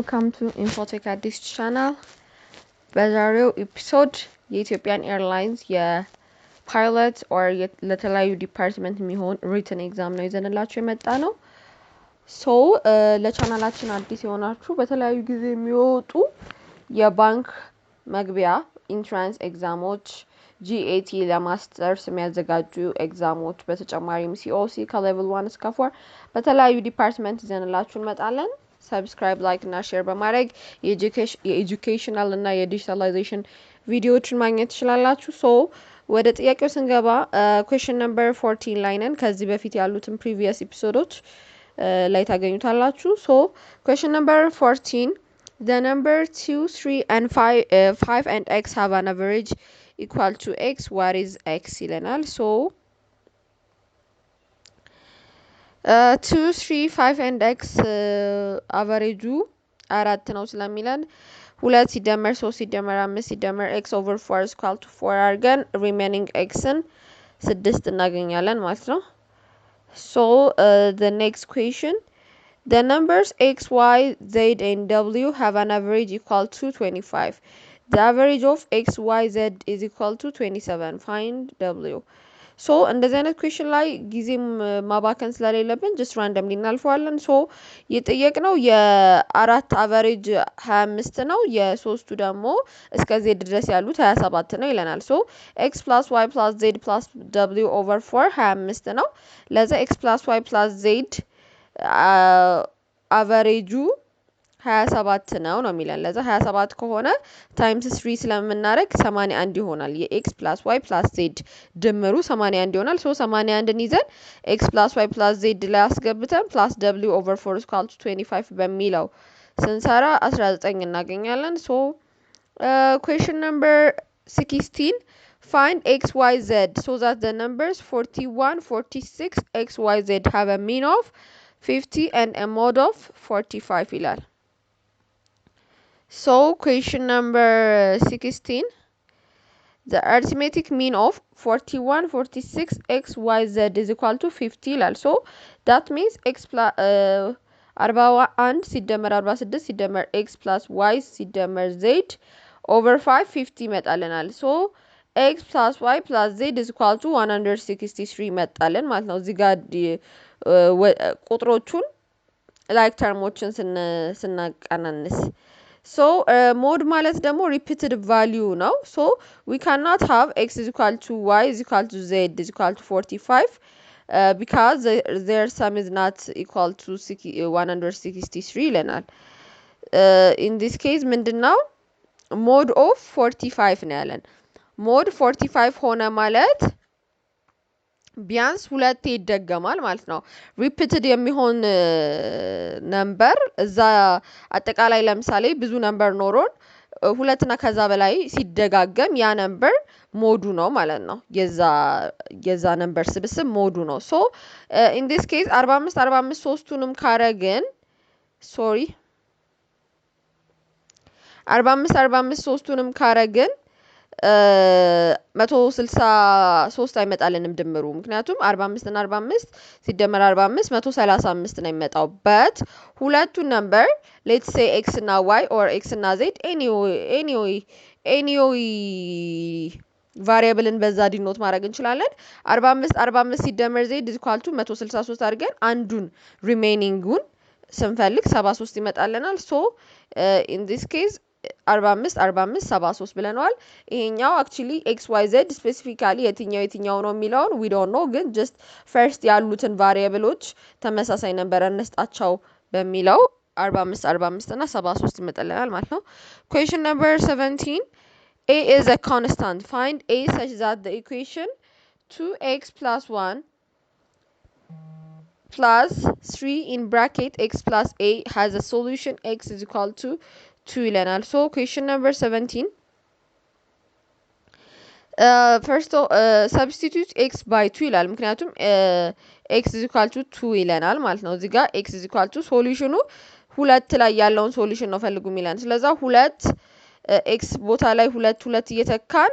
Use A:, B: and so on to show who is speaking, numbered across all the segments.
A: welcome to Infotech Addis channel. በዛሬው ኤፒሶድ የኢትዮጵያን ኤርላይንስ የፓይለት ኦር ለተለያዩ ዲፓርትመንት የሚሆን ሪትን ኤግዛም ነው ይዘንላችሁ የመጣ ነው። ሶ ለቻናላችን አዲስ የሆናችሁ በተለያዩ ጊዜ የሚወጡ የባንክ መግቢያ ኢንትራንስ ኤግዛሞች GAT ለማስተርስ የሚያዘጋጁ ኤግዛሞች በተጨማሪም COC ከሌቭል 1 እስከ 4 በተለያዩ ዲፓርትመንት ይዘንላችሁ እንመጣለን። ሰብስክራይብ ላይክ እና ሼር በማድረግ የኤጁኬሽናል እና የዲጂታላይዜሽን ቪዲዮዎችን ማግኘት ትችላላችሁ። ሶ ወደ ጥያቄው ስንገባ question number 14 ላይ ነን። ከዚህ በፊት ያሉትን previous ኤፒሶዶች ላይ ታገኙታላችሁ። ሶ question number 14 the number 2 3 and 5 and x have an average equal to x. What is x ይለናል። ሶ 2 3 5 and x አቨሬጁ 4 ነው ስለሚለን 2 ሲደመር 3 ሲደመር 5 ሲደመር x over 4 is equal to 4 አድርገን remaining xን 6 እናገኛለን ማለት ነው። So the next question, the numbers x, y, z and w have an average equal to 25. The average of x, y, z is equal to 27. Find w. ሶ እንደዚህ አይነት ኩዌሽን ላይ ጊዜም ማባከን ስለሌለብን just randomly እናልፈዋለን። ሶ የጠየቅነው የአራት አቨሬጅ 25 ነው፣ የሶስቱ ደግሞ እስከ z ድረስ ያሉት 27 ነው ይለናል። ሶ x plus y plus z plus w over 4 25 ነው። ለዛ x plus y plus z አቨሬጁ 27 ነው የሚለን። ለዛ 27 ከሆነ ታይምስ 3 ስለምናደርግ 81 ይሆናል። የx plus y plus z ድምሩ 81 ይሆናል። ሶ 81ን ይዘን x plus y plus z ላይ አስገብተን plus w over 4 is equal to 25 በሚለው ስንሰራ 19 እናገኛለን። ሶ question number 16 find x, y, z so that the numbers 41, 46, x, y, z have a mean of 50 and a mode of 45 ይላል። So question number 16, the arithmetic mean of 41, 46, x, y, z is equal to 50 ይላል። So that means x plus 41 ሲደመር 46 ሲደመር x plus y ሲደመር z over 5 50 ይመጣልናል። So x plus y plus z is equal to 163 ይመጣልን ማለት ነው። እዚህ ጋር ቁጥሮቹን ላይክ ተርሞችን ስናቀናንስ so mode ማለት ደግሞ repeated value ነው። so we cannot have x is equal to y is equal to z is equal to 45 because their sum is not equal to 163 ይለናል። in this case ምንድነው mode of 45 ነው ያለን። mode 45 ሆነ ማለት ቢያንስ ሁለቴ ይደገማል ማለት ነው። ሪፒትድ የሚሆን ነምበር እዛ አጠቃላይ ለምሳሌ ብዙ ነምበር ኖሮን ሁለትና ከዛ በላይ ሲደጋገም ያ ነምበር ሞዱ ነው ማለት ነው። የዛ ነምበር ስብስብ ሞዱ ነው። ሶ in this case 45 45 ሶስቱንም ካረግን 45 ሶስቱንም ካረግን 163 አይመጣልንም ድምሩ። ምክንያቱም 45 እና 45 ሲደመር 45 135 ነው የሚመጣው። በት ሁለቱ ነምበር let's say x እና y or x እና z any ቫሪያብልን በዛ ዲኖት ማድረግ እንችላለን። 45 ሲደመር z is equal to 163 አድርገን አንዱን ሪሜይኒንጉን ስንፈልግ 73 ይመጣልናል። ሶ in this case 45 73 ብለናል። ይሄኛው actually x y z specifically የትኛው ነው የሚለውን we don't know፣ ግን just first ያሉትን ቫሪያብሎች ተመሳሳይ ነበር እንስጣቸው በሚለው 45 እና 73 ይመጣልናል ማለት ነው። question number 17 a is a constant. Find a such that the equation 2x plus 1 plus 3 in bracket x plus a has a solution x is equal to 2 ይለናል። so question number 17 first substitute x by 2 ይላል። ምክንያቱም x is equal to 2 ይለናል ማለት ነው። እዚህ ጋር x is equal to ሶሉሽኑ ሁለት ላይ ያለውን ሶሉሽን ነው ፈልጉ የሚለን። ስለዛ ሁለት x ቦታ ላይ ሁለት እየተካን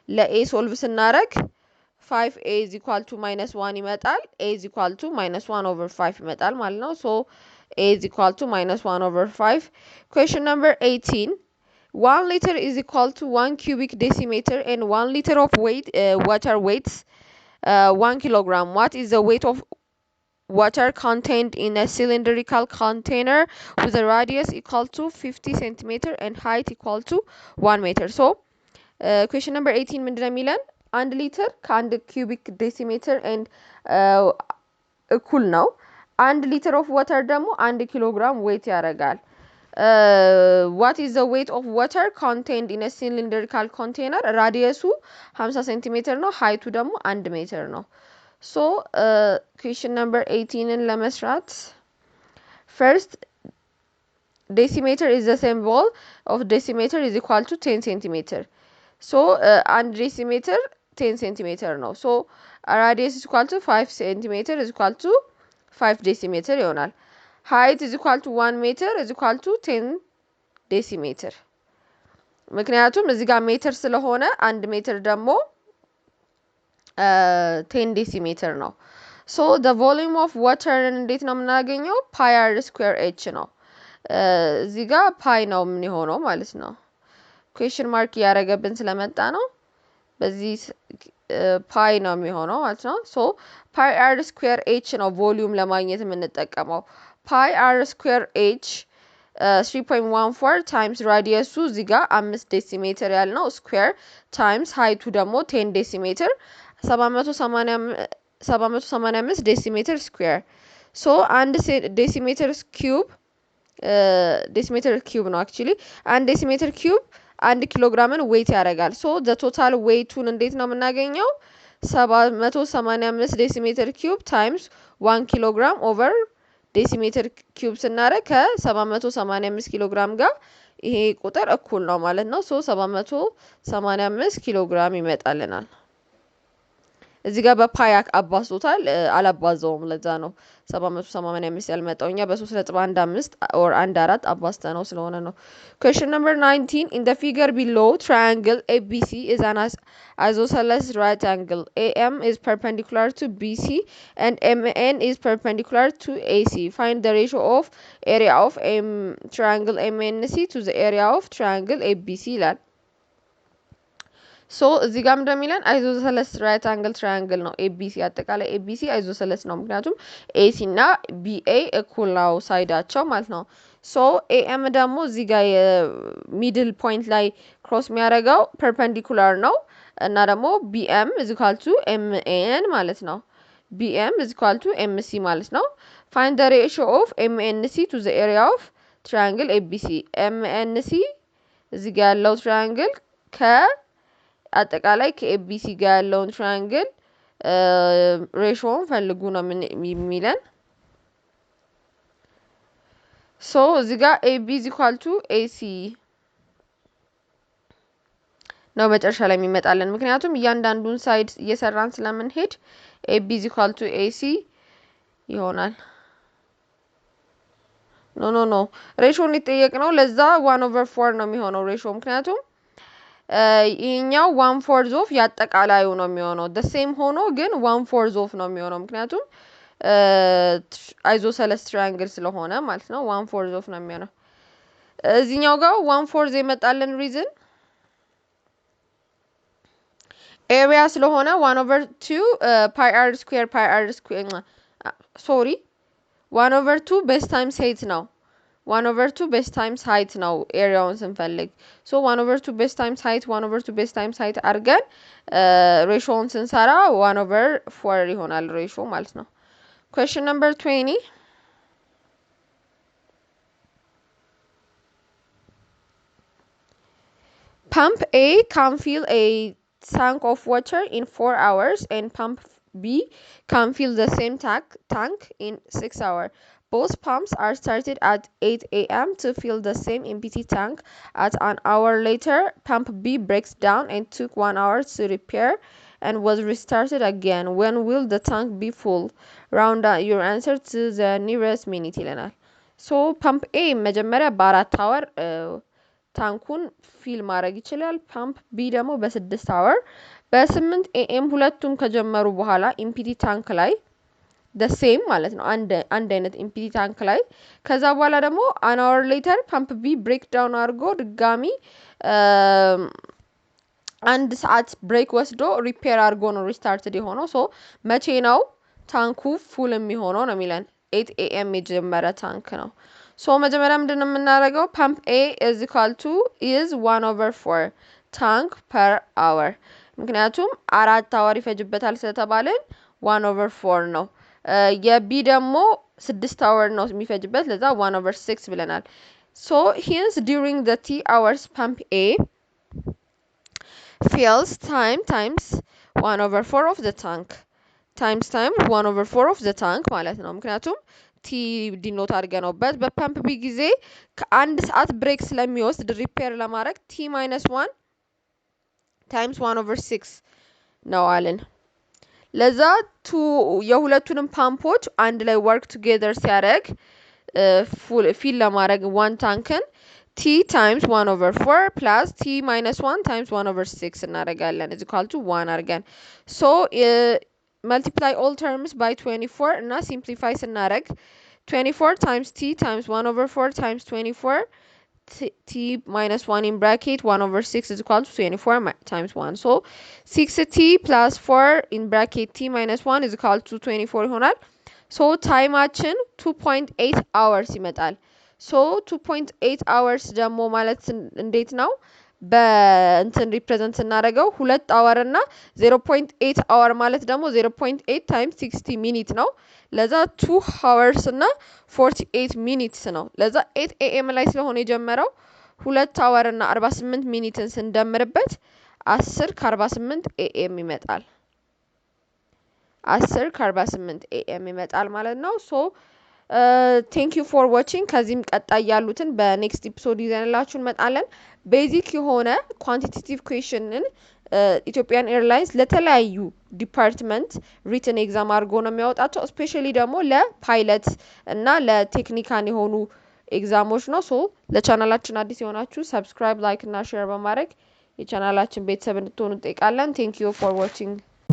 A: ለa ሶልቭ ስናረግ 5a is equal to -1 ይመጣል። a is equal to -1 over 5 ይመጣል ማለት ነው። so A is equal to minus 1 over 5. Question number 18. 1 liter is equal to 1 cubic decimeter and 1 liter of water weighs 1 kilogram. What is the weight of water contained in a cylindrical container with a radius equal to 50 centimeter and height equal to 1 meter? So, question number 18 ምንድነው የሚለን? 1 ሊትር ከ1 cubic decimeter and እኩል ነው። 1 liter of water ደግሞ 1 kilogram weight ያደርጋል። What is the weight of water contained in a cylindrical container? ራዲየሱ 50 centimeter ነው፣ height ደግሞ 1 meter ነው። So, question number 18 ለመስራት first decimeter is the symbol of decimeter is equal to 10 centimeter. So, 1 decimeter 10 centimeter ነው። So, radius is equal to 5 centimeter is equal to 5 decimeter ይሆናል። height is equal to 1 meter is equal to 10 decimeter. ምክንያቱም እዚህ ጋር ሜትር ስለሆነ 1 ሜትር ደግሞ 10 decimeter ነው። So the volume of water እንዴት ነው የምናገኘው? pi r square h ነው። እዚህ ጋር pi ነው የሚሆነው ማለት ነው። question mark ያረገብን ስለመጣ ነው። በዚህ pi ነው የሚሆነው ማለት ነው። So pi r square h ነው ቮሊዩም ለማግኘት የምንጠቀመው። pi r square h 3.14 times radius እዚህ ጋር 5 ዴሲሜትር ያልነው ስኩዌር times height ደግሞ 10 ዴሲሜትር 785 ዴሲሜትር ስኩዌር። So 1 ዴሲሜትር ኪዩብ ነው actually 1 ዴሲሜትር ኪዩብ 1 ኪሎግራምን ዌይት ያደርጋል። So the total weight-ን እንዴት ነው የምናገኘው? 785 ዴሲሜትር ኪዩብ times 1 ኪሎግራም over ዴሲሜትር ኪዩብ ስናደርግ ከ785 ኪሎግራም ጋር ይሄ ቁጥር እኩል ነው ማለት ነው። So 785 ኪሎግራም ይመጣልናል። እዚህ ጋር በፓይ አባዝቶታል፣ አላባዘውም። ለዛ ነው 785 ያልመጣው። እኛ በ3.15 or 14 አባዝተነው ስለሆነ ነው። Question number 19. In the figure below, triangle ABC is an isosceles right angle. AM is perpendicular to BC and MN is perpendicular to AC. Find the ratio of area of triangle MNC to the area of triangle ABC ይላል። So እዚህ ጋር እንደሚለን አይዞሰለስ ራይት አንግል ትራያንግል ነው ኤቢሲ። አጠቃላይ ኤቢሲ አይዞሰለስ ነው ምክንያቱም ኤሲ እና ቢኤ እኩል ነው ሳይዳቸው ማለት ነው። ሶ ኤኤም ደግሞ እዚህ ጋር የሚድል ፖይንት ላይ ክሮስ የሚያደርገው ፐርፐንዲኩላር ነው እና ደግሞ ቢኤም is equal to ኤምኤን ማለት ነው። ቢኤም is equal to ኤምሲ ማለት ነው። Find the ratio of ኤምኤንሲ to the area of triangle ABC. ኤምኤንሲ እዚህ ጋር ያለው ትራያንግል አጠቃላይ ከኤቢሲ ጋር ያለውን ትራያንግል ሬሾውን ፈልጉ ነው የሚለን። ሶ እዚህ ጋር AB is equal to AC ነው መጨረሻ ላይ የሚመጣለን ምክንያቱም እያንዳንዱን ሳይድ እየሰራን ስለምንሄድ AB is equal to AC ይሆናል። ኖ ሬሾውን ይጠየቅነው ለዛ 1/4 ነው የሚሆነው ሬሾ ምክንያቱም ይሄኛው 1/4 ኦፍ ያጠቃላዩ ነው የሚሆነው the same ሆኖ ግን 1/4 ኦፍ ነው የሚሆነው ምክንያቱም አይዞሰለስ ትራያንግል ስለሆነ ማለት ነው 1/4 ኦፍ ነው የሚሆነው። እዚህኛው ጋር 1/4 የመጣልን ሪዝን ኤሪያ ስለሆነ 1/2 pi r square 1/2 ቤዝ ታይምስ height ነው 1/2 ቤዝ ታይምስ height ነው ኤሪያውን ስንፈልግ። ሶ 1/2 ቤዝ ታይምስ height 1/2 ቤዝ ታይምስ height አድርገን ሬሾውን ስንሰራ 1/4 ይሆናል ሬሾ ማለት ነው። Question number 20. Pump A can fill a tank of water in 4 hours and pump B can fill the same tank in 6 hours. Both pumps are started at 8 a.m. to fill the same empty tank. At an hour later, pump B breaks down and took 1 hour to repair and was restarted again. When will the tank be full? Round your answer to the nearest minute ይለናል። So pump A መጀመሪያ በ4 hour ታንኩን ፊል ማድረግ ይችላል። ፓምፕ ቢ ደግሞ በ6 hour በ8 am ሁለቱም ከጀመሩ በኋላ ኢምፒቲ ታንክ ላይ the same ማለት ነው አንድ አይነት ኢምፒቲ ታንክ ላይ ከዛ በኋላ ደግሞ an hour later ፓምፕ B ብሬክ ዳውን አድርጎ ድጋሚ አንድ ሰዓት ብሬክ ወስዶ ሪፔር አድርጎ ነው ሪስታርትድ የሆነው ሶ መቼ ነው ታንኩ ፉል የሚሆነው ነው የሚለን 8 am የጀመረ ታንክ ነው ሶ መጀመሪያ ምንድነው የምናደርገው ፓምፕ A is equal to is 1/4 tank per hour ምክንያቱም 4 hour ይፈጅበታል ስለተባለን 1/4 ነው የቢ ደግሞ 6 hour ነው የሚፈጅበት ለዛ 1/6 ብለናል so hence during the t hours pump A fills time times 1/4 of the tank times 1/4 of the tank ማለት ነው ምክንያቱም ቲ ዲኖት አድርገነውበት በፓምፕ ቢ ጊዜ ከአንድ ሰዓት ብሬክ ስለሚወስድ ሪፔር ለማድረግ t - 1 times 1/6 ነው አለን ለዛ የሁለቱንም ፓምፖች አንድ ላይ work together ሲያደርግ ፊል ለማድረግ one ታንክን t times 1/4 plus t - 1 times 1/6 እናደርጋለን is equal to 1 አድርገን so multiply all terms by 24 እና simplify ስናደርግ 24 times t times 1/4 times 24 t - 1 in bracket 1/6 is equal to 24 times 1 so 6t plus 4 in bracket t - 1 is equal to 24 ይሆናል so ታይማችን 2.8 hours ይመጣል so 2.8 hours ደግሞ ማለት እንዴት ነው በእንትን ሪፕሬዘንት እናደርገው 2 hour እና 0.8 hour ማለት ደግሞ 0.8 times 60 minutes ነው ለዛ 2 hours እና 48 minutes ነው ለዛ 8 am ላይ ስለሆነ የጀመረው 2 hour እና 48 minutes ስንደምርበት 10:48 am ይመጣል 10:48 am ይመጣል ማለት ነው so thank you for watching ከዚህም ቀጣይ ያሉትን በኔክስት ኤፒሶድ ይዘንላችሁ እንመጣለን ቤዚክ የሆነ ኳንቲቴቲቭ ኩዌስችንን ኢትዮጵያን ኤርላይንስ ለተለያዩ ዲፓርትመንት ሪትን ኤግዛም አድርጎ ነው የሚያወጣቸው ስፔሻሊ ደግሞ ለፓይለት እና ለቴክኒካል የሆኑ ኤግዛሞች ነው ሶ ለቻናላችን አዲስ የሆናችሁ ሰብስክራይብ ላይክ እና ሼር በማድረግ የቻናላችን ቤተሰብ እንድትሆኑ እንጠይቃለን thank you for watching